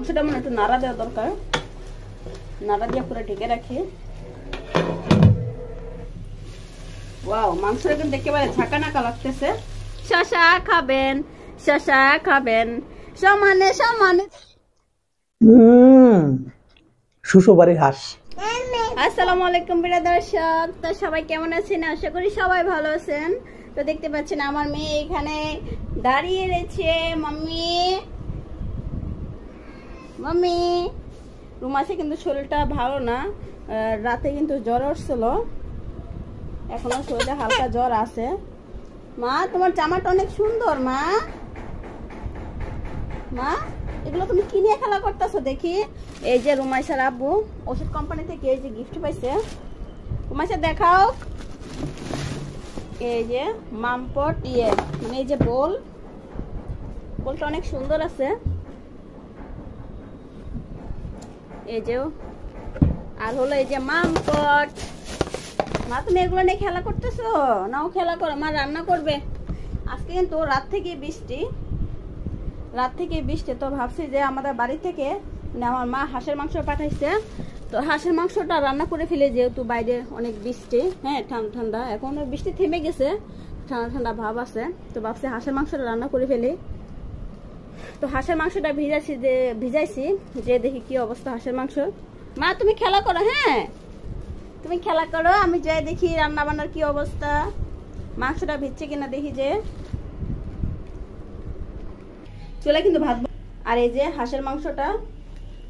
মাংসটা মনে একটু নাড়া দেওয়া দরকার, নাড়া দিয়ে পুরো ঢেকে রাখি। ওয়াও, মাংসটা কিন্তু একেবারে ঝাঁকা নাকা লাগতেছে। শশা খাবেন, শশা খাবেন, সমানে সমানে। সুসবাড়ির হাঁস। আসসালামু আলাইকুম প্রিয় দর্শক, তো সবাই কেমন আছেন? আশা করি সবাই ভালো আছেন। তো দেখতে পাচ্ছেন আমার মেয়ে এখানে দাঁড়িয়ে রয়েছে। মাম্মি মাম্মি, রুমাসে কিন্তু শরীরটা ভালো না, রাতে কিন্তু জ্বর আসছিল, এখনো শরীরে হালকা জ্বর আছে। মা, তোমার জামাটা অনেক সুন্দর। মা মা, এগুলো তুমি কি নিয়ে খেলা করতেছো দেখি? এই যে রুমাইসার আব্বু ওষুধ কোম্পানি থেকে এই যে গিফট পাইছে। রুমাইসা দেখাও, এই যে মামপট মানে এই যে বলটা অনেক সুন্দর আছে। এই যে আর হলো এই যে মামপট। মা, তুমি এগুলো নিয়ে খেলা করতেছো? নাও খেলা করো, মা রান্না করবে। আজকে কিন্তু রাত থেকে বৃষ্টি, তো ভাবছি যে আমাদের বাড়ি থেকে মানে আমার মা হাঁসের মাংস পাঠাইছে, তো হাঁসের মাংসটা রান্না করে ফেলে, যেহেতু বাইরে অনেক বৃষ্টি, হ্যাঁ ঠান্ডা, এখন বৃষ্টি থেমে গেছে, ঠান্ডা ভাব আছে, তো ভাবছি হাঁসের মাংসটা রান্না করে ফেলি। তো হাঁসের মাংসটা ভিজাইছি যে দেখি কি অবস্থা হাঁসের মাংস। মা, তুমি খেলা করো, হ্যাঁ তুমি খেলা করো, আমি যাই দেখি রান্না বান্নার কি অবস্থা, মাংসটা ভিজছে কিনা দেখি। যে চলে কিন্তু ভাত। আর এই যে হাঁসের মাংসটা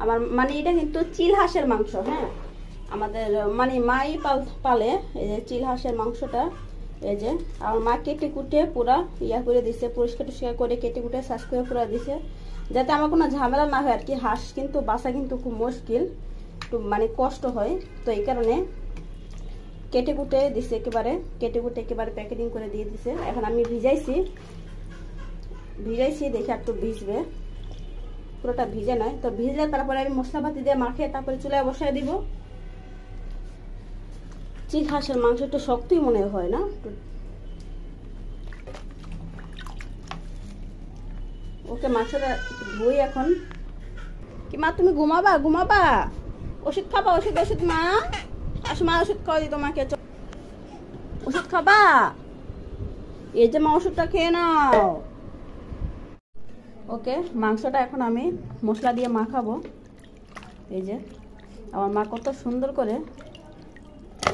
আমার মানে এটা কিন্তু চিল হাঁসের মাংস, হ্যাঁ আমাদের মানে মাই পালে। এই যে চিল হাঁসের মাংসটা এই যে আমার মা কেটে কুটে পুরা ইয়া করে দিছে, পরিষ্কার টরিষ্কার করে কেটে কুটে শ্বাস করে পুরা দিছে, যাতে আমার কোনো ঝামেলা না হয় আর কি। হাঁস কিন্তু বাসা কিন্তু খুব মুশকিল, একটু মানে কষ্ট হয়, তো এই কারণে কেটে কুটে দিছে, একেবারে প্যাকেটিং করে দিয়ে দিছে। এখন আমি ভিজাইছি দেখে একটু ভিজবে, পুরোটা ভিজে নয়, তো ভিজলে তারপরে আমি মশলাপাতি দিয়ে মাখিয়ে তারপরে চুলায় বসায় দিব। চিল হাঁসের মাংস একটু শক্তই মনে হয় না? ওকে, মাংসটা ধুই এখন। কি মা, তুমি ঘুমাবা? ওষুধ খাবা? ওষুধ মা, আসো মা, ওষুধ খাওয়া দিই তোমাকে। ওষুধ খাবা? এই যে মা, ওষুধটা খেয়ে নাও। ওকে, মাংসটা এখন আমি মশলা দিয়ে মাখাবো। এই যে আমার মা কত সুন্দর করে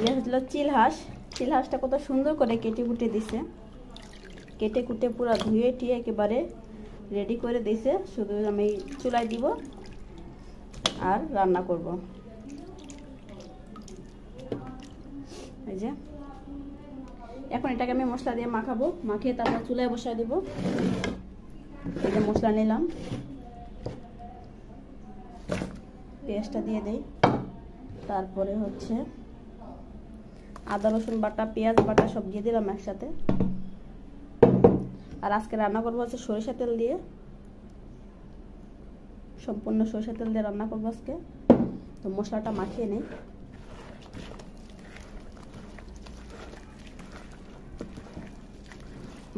হচ্ছিল চিল হাঁসটা কত সুন্দর করে কেটে কুটে দিছে, কেটে কুটে পুরো ধুয়ে টিয়ে একেবারে রেডি করে দিছে। শুধু আমি চুলায় দিব আর রান্না করব। এই যে এখন এটাকে আমি মশলা দিয়ে মাখাবো, মাখিয়ে তারপর চুলায় বসায় দিব। এই যে মশলা নিলাম, পেঁয়াজটা দিয়ে দেই, তারপরে হচ্ছে আদা রসুন বাটা, পেঁয়াজ বাটা সব দিয়ে দিলাম একসাথে। আর আজকে রান্না করবো হচ্ছে সরিষা তেল দিয়ে, সম্পূর্ণ সরিষা তেল দিয়ে রান্না করবো আজকে। তো মশলাটা মাখিয়ে নেই।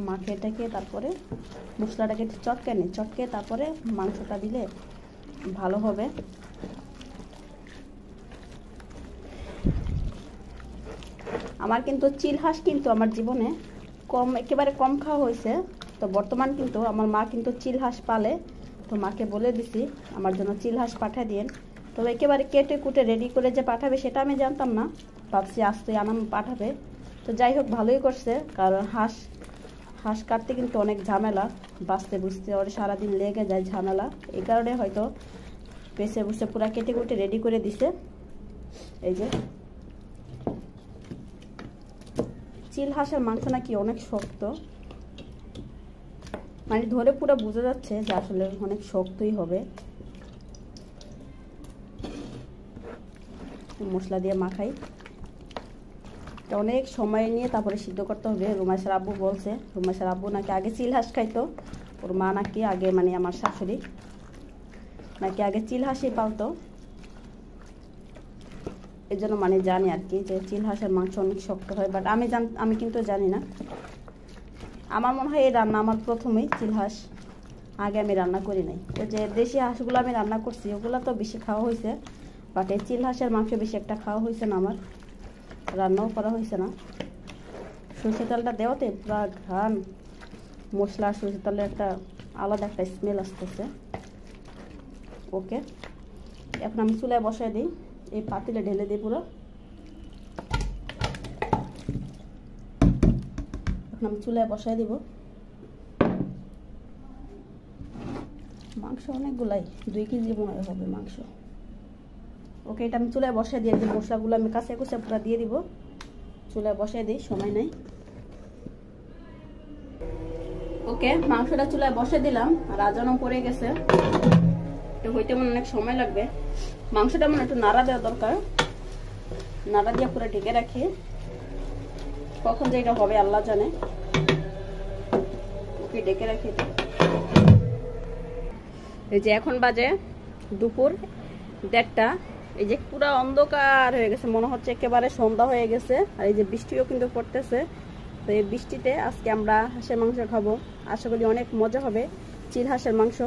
মাখিয়েটাকে তারপরে মশলাটাকে চটকে তারপরে মাংসটা দিলে ভালো হবে। আমার কিন্তু চিল হাঁস কিন্তু আমার জীবনে একেবারে কম খাওয়া হয়েছে, তো বর্তমান কিন্তু আমার মা কিন্তু চিল হাঁস পালে, তো মাকে বলে দিছি আমার জন্য চিল হাঁস পাঠিয়ে দিন। তো একেবারে কেটে কুটে রেডি করে যে পাঠাবে সেটা আমি জানতাম না, ভাবছি আসতে আনাম পাঠাবে। তো যাই হোক, ভালোই করছে, কারণ হাঁস কাটতে কিন্তু অনেক ঝামেলা, বাঁচতে বুঝতে ওর সারাদিন লেগে যায় ঝামেলা, এই কারণে হয়তো বেছে বুঝতে পুরা কেটে কুটে রেডি করে দিছে। এই যে চিল হাঁসের মাংস নাকি অনেক শক্ত, মানে ধরে পুরো বোঝা যাচ্ছে যে আসলে অনেক শক্তই হবে। মশলা দিয়ে মাখাই, অনেক সময় নিয়ে তারপরে সিদ্ধ করতে হবে। রুমাইসার আব্বু বলছে, রুমাইসার আব্বু নাকি আগে চিল হাঁস খাইতো, ওর মা নাকি আগে মানে আমার শাশুড়ি নাকি আগে চিল হাঁসই পালতো, এই জন্য মানে জানি আর কি যে চিল হাঁসের মাংস অনেক শক্ত হয়, বাট আমি কিন্তু জানি না। আমার মনে হয় এই রান্না আমার প্রথমেই চিল হাঁস আগে আমি রান্না করি নাই। ওই যে দেশি হাঁসগুলো আমি রান্না করছি, ওগুলো তো বেশি খাওয়া হয়েছে, বাট এই চিল হাঁসের মাংস বেশি একটা খাওয়া হয়েছে না, আমার রান্নাও করা হয়েছে না। সরষে তেলটা দেওয়াতে পুরো ঘ্রাণ, মশলা সরষে তেলের একটা আলাদা একটা স্মেল আসতেছে। ওকে, এখন আমি চুলায় বসাই দিই, এই পাতিলে ঢেলে দিই পুরো। এখন আমি চুলায় বসাই দিব। মাংস অনেকগুলাই, 2 কেজি মনে হবে মাংস। ওকে, এটা আমি চুলায় বসাই দিয়ে দিই, মশলাগুলো আমি কাঁচা কুচা পুরো দিয়ে দিব। চুলায় বসাই দিই, সময় নাই। ওকে, মাংসটা চুলায় বসে দিলাম, আর আজানও পড়ে গেছে, একটু হইতে মনে অনেক সময় লাগবে। মাংসটা মনে একটু নাড়া দেওয়া দরকার, নাড়া দিয়ে পুরো ঢেকে রাখি। কখন যে এটা হবে আল্লাহ জানে। ওকে, ঢেকে রাখি। এই যে এখন বাজে দুপুর 1:30, এই যে পুরো অন্ধকার হয়ে গেছে, মনে হচ্ছে একেবারে সন্ধ্যা হয়ে গেছে। আর এই যে বৃষ্টিও কিন্তু পড়তেছে। তো এই বৃষ্টিতে আজকে আমরা হাঁসের মাংস খাবো, আশা করি অনেক মজা হবে। চিল হাঁসের মাংস।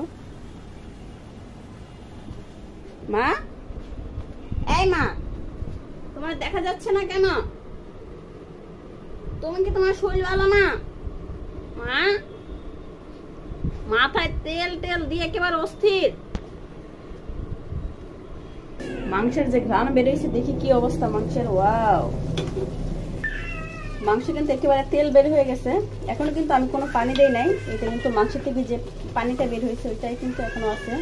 মা, এই মা, তোমার দেখা যাচ্ছে না কেন? তুমি কি তোমার শরীর ভালো না? মা, মাথায় তেল টেল দিয়ে একেবারে অস্থির। মাংসের যে ঘ্রাণ বেরিয়েছে, দেখি কি অবস্থা মাংসের। ওয়াও, মাংস কিন্তু একেবারে তেল বের হয়ে গেছে। এখনো কিন্তু আমি কোনো পানি দেই নাই, এটা কিন্তু মাংস থেকে যে পানিটা বের হয়েছে ওইটাই কিন্তু এখনো আছে,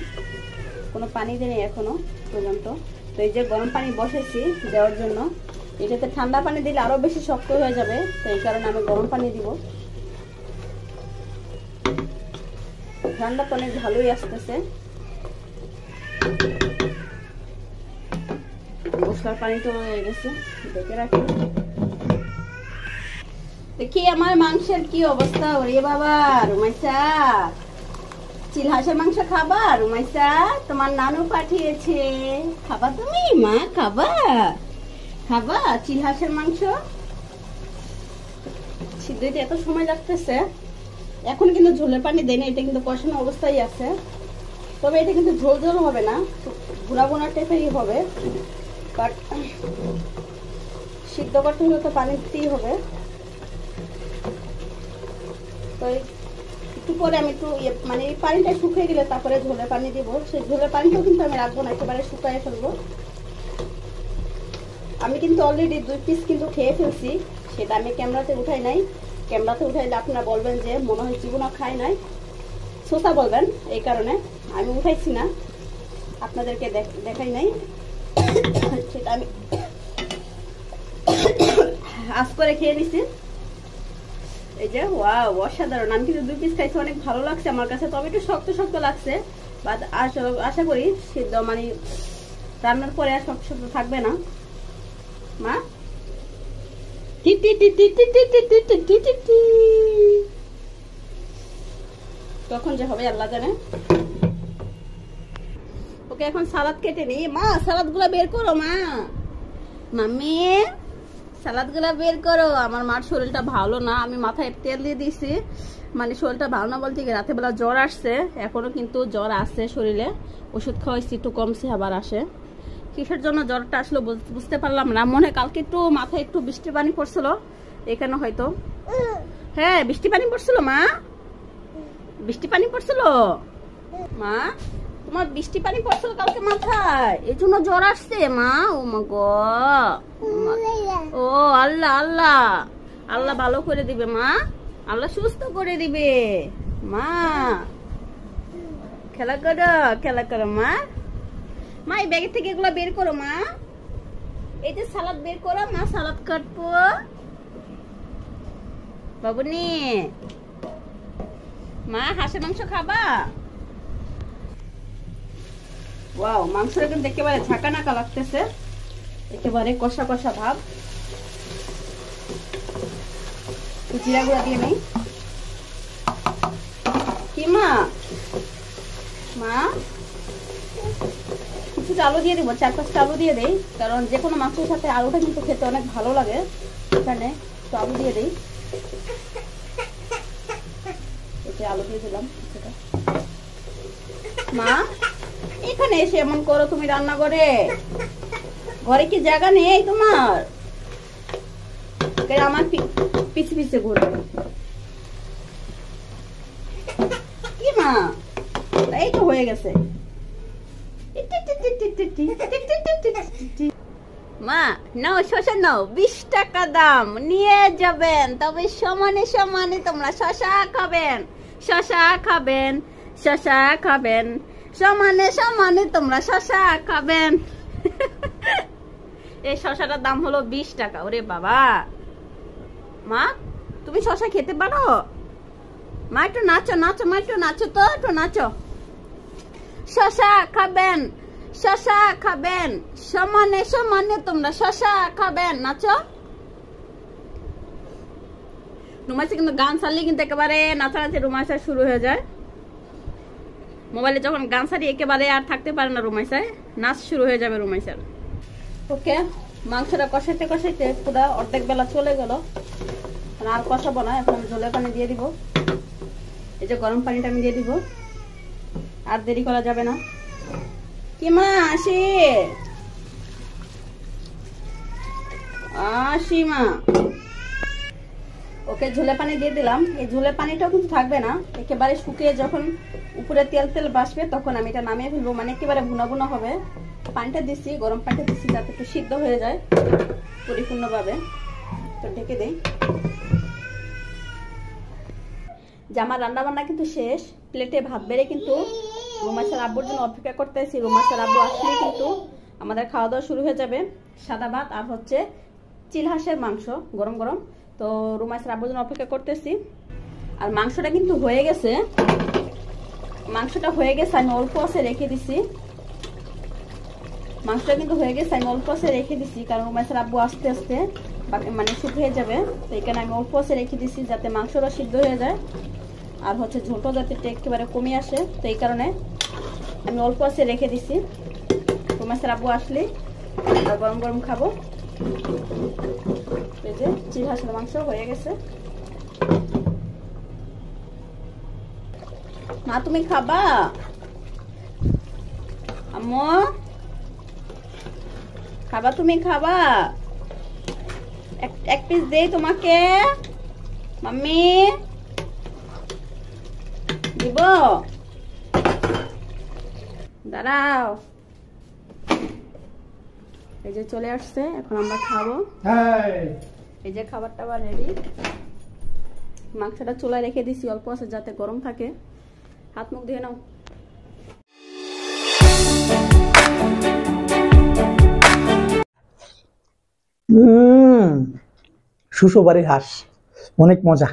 কোনো পানি দেই নাই এখনো পর্যন্ত। তো এই যে গরম পানি বসাইছি দেওয়ার জন্য, এটাতে ঠান্ডা পানি দিলে আরো বেশি শক্ত হয়ে যাবে, তো এই কারণে আমি গরম পানি দিব। ঠান্ডা তো অনেক ভালোই আসতেছে। মশলার পানি তো হয়ে গেছে, দেখে রাখি। দেখি আমার মাংসের কি অবস্থা। ওরে বাবা, রুমাইসা, চিল হাঁসের মাংস খাবা? রুমাইসা, তোমার নানু পাঠিয়েছে, খাবা তুমি? মা, খাবা? খাবা চিল হাঁসের মাংস? সিদ্ধ হইতে এত সময় লাগতেছে। এখন কিন্তু ঝোলের পানি দেয় না, এটা কিন্তু কষানো অবস্থায় আছে। তবে এটা কিন্তু ঝোল ঝোল হবে না, গুঁড়া গুঁড়া টাইপেরই হবে। বাট সিদ্ধ করতে হলে তো পানি দিতেই হবে। তো একটু পরে আমি একটু মানে এই পানিটা শুকিয়ে গেলে তারপরে ঝোলের পানি দিব। সেই ঝোলের পানিটাও কিন্তু আমি রাখবো না, একেবারে শুকায় ফেলবো। আমি কিন্তু অলরেডি 2 পিস কিন্তু খেয়ে ফেলছি, সেটা আমি ক্যামেরাতে উঠাই নাই। ক্যামেরাতে উঠাইলে আপনারা বলবেন যে মনে হয় জীবনও খাই নাই, সোসা বলবেন, এই কারণে আমি উঠাইছি না, আপনাদেরকে দেখাই নাই। সেটা আমি আজ করে খেয়ে নিছি। এই যে ওয়াও, অসাধারণ। আমি কিন্তু 2 পিস খাইছি, অনেক ভালো লাগছে আমার কাছে। তবে একটু শক্ত শক্ত লাগছে, বাট আশা করি সিদ্ধ মানে রান্নার পরে আর শক্ত শক্ত থাকবে না। মা, তখন যে হবে আল্লাহ জানে। ওকে, এখন সালাদ কেটে নি। মা, সালাদ গুলা বের করো। মা, মাম্মি, সালাদ গুলা বের করো। আমার মার শরীরটা ভালো না, আমি মাথায় তেল দিয়ে দিয়েছি। মানে শরীরটা ভালো না বলতে কি, রাতে বেলা জ্বর আসছে, এখনো কিন্তু জ্বর আছে শরীরে। ওষুধ খাওয়াইছি, একটু কমছে, আবার আসে। কিসের জন্য জ্বরটা আসলো বুঝতে পারলাম না। মনে হয় কালকে একটু মাথায় একটু বৃষ্টি পানি পড়ছিল, এখানে হয়তো। হ্যাঁ, বৃষ্টি পানি পড়ছিল। মা, বৃষ্টি পানি পড়ছিল। মা, তোমার বৃষ্টি পানি পড়ছিল কালকে মাথায়, এই জন্য জ্বর আসছে। মা, ও মা গো, ও আল্লাহ, আল্লাহ, আল্লাহ ভালো করে দিবে। মা, আল্লাহ সুস্থ করে দিবে। মা, খেলা করো, খেলা করো। মা, মা, এই ব্যাগের থেকে এগুলো বের করো। মা, এই যে সালাদ বের করো। মা, সালাদ কাটবো। বাবুনি, মা, হাঁসের মাংস খাবা? ওয়াও, মাংসটা কিন্তু একেবারে ঝাঁকা নাকা লাগতেছে, একেবারে কষা কষা ভাব। জিরা গুঁড়া দিয়ে নেই। কি মা, মা, কিছুটা আলু দিয়ে দিব, 4-5টা আলু দিয়ে দেই, কারণ যে কোনো মাংসের সাথে আলুটা কিন্তু খেতে অনেক ভালো লাগে। এখানে একটু আলু দিয়ে দেই। আলু দিয়ে দিলাম কিছুটা। মা এখানে এসে এমন করো তুমি রান্না করে? ঘরে কি জায়গা নেই তোমার? আমার পিছে পিছে ঘুরে কি মা? এই তো হয়ে গেছে। মা নাও শসা নাও, 20 টাকা দাম, নিয়ে যাবেন। তবে সমানে সমানে তোমরা শসা খাবেন, শসা খাবেন, শসা খাবেন, সমানে সমানে তোমরা শসা খাবেন। এই শসাটার দাম হলো 20 টাকা। ওরে বাবা, মা তুমি শসা খেতে পারো? মা একটু নাচো নাচো, মা একটু নাচো তো, একটু নাচো। শসা খাবেন, শসা খাবেন, সমানে সমানে তোমরা শসা খাবেন, নাচো। রুমাইসা কিন্তু গান ছাড়লে কিন্তু একেবারে নাচানাচি রুমাইসা শুরু হয়ে যায়। মোবাইলে যখন গান ছাড়ি একেবারে আর থাকতে পারে না রুমাইসায়, নাচ শুরু হয়ে যাবে রুমাইসার। ওকে, মাংসটা কষাইতে কষাইতে পুরো অর্ধেক বেলা চলে গেল। আর কষাবো না, এখন ঝোলের পানি দিয়ে দিব। এই যে গরম পানিটা আমি দিয়ে দিব, আর দেরি করা যাবে না। কি মা আসি আসি মা। ওকে ঝোলে পানি দিয়ে দিলাম। এই ঝোলে পানিটাও কিন্তু থাকবে না, একেবারে শুকিয়ে যখন উপরে তেল তেল বাসবে তখন আমি এটা নামিয়ে ফেলবো, মানে একেবারে ভুনা ভুনা হবে। পানিটা দিচ্ছি, গরম পানিটা দিচ্ছি যাতে একটু সিদ্ধ হয়ে যায় পরিপূর্ণভাবে। তো ঢেকে দেই। যে আমার রান্না বান্না কিন্তু শেষ, প্লেটে ভাত বেড়ে কিন্তু রুমাইসার আব্বুর জন্য অপেক্ষা করতেছি। রুমাইসার আব্বু আসলে কিন্তু আমাদের খাওয়া দাওয়া শুরু হয়ে যাবে। সাদা ভাত আর হচ্ছে চিল হাঁসের মাংস গরম গরম। তো রুমাইসার আব্বুর জন্য অপেক্ষা করতেছি। আর মাংসটা কিন্তু হয়ে গেছে, মাংসটা হয়ে গেছে, আমি অল্প আছে রেখে দিছি। মাংসটা কিন্তু হয়ে গেছে, আমি অল্প আছে রেখে দিছি, কারণ রুমাইসার আব্বু আস্তে আস্তে মানে শুকিয়ে যাবে। তো এখানে আমি অল্প আছে রেখে দিছি যাতে মাংসটা সিদ্ধ হয়ে যায় আর হচ্ছে ঝোলটা যাতে একেবারে কমে আসে। তো এই কারণে আমি অল্প আছে রেখে দিছি। রুমাইসার আব্বু আসলে গরম গরম খাবো। এই যে চিল হাঁসের মাংস হয়ে গেছে। মা তুমি খাবা? আম্মু খাবা? তুমি খাবা? এক পিস দেই তোমাকে মাম্মি, দিব? দাঁড়াও। এই যে চলে আসছে, এখন আমরা খাবো। এই যে খাবার টাবার রেডি। মাংসটা চুলায় রেখে দিছি অল্প আছে যাতে গরম থাকে। হাত মুখ ধুয়ে নাও। শ্বশুরবাড়ির হাঁস অনেক মজা।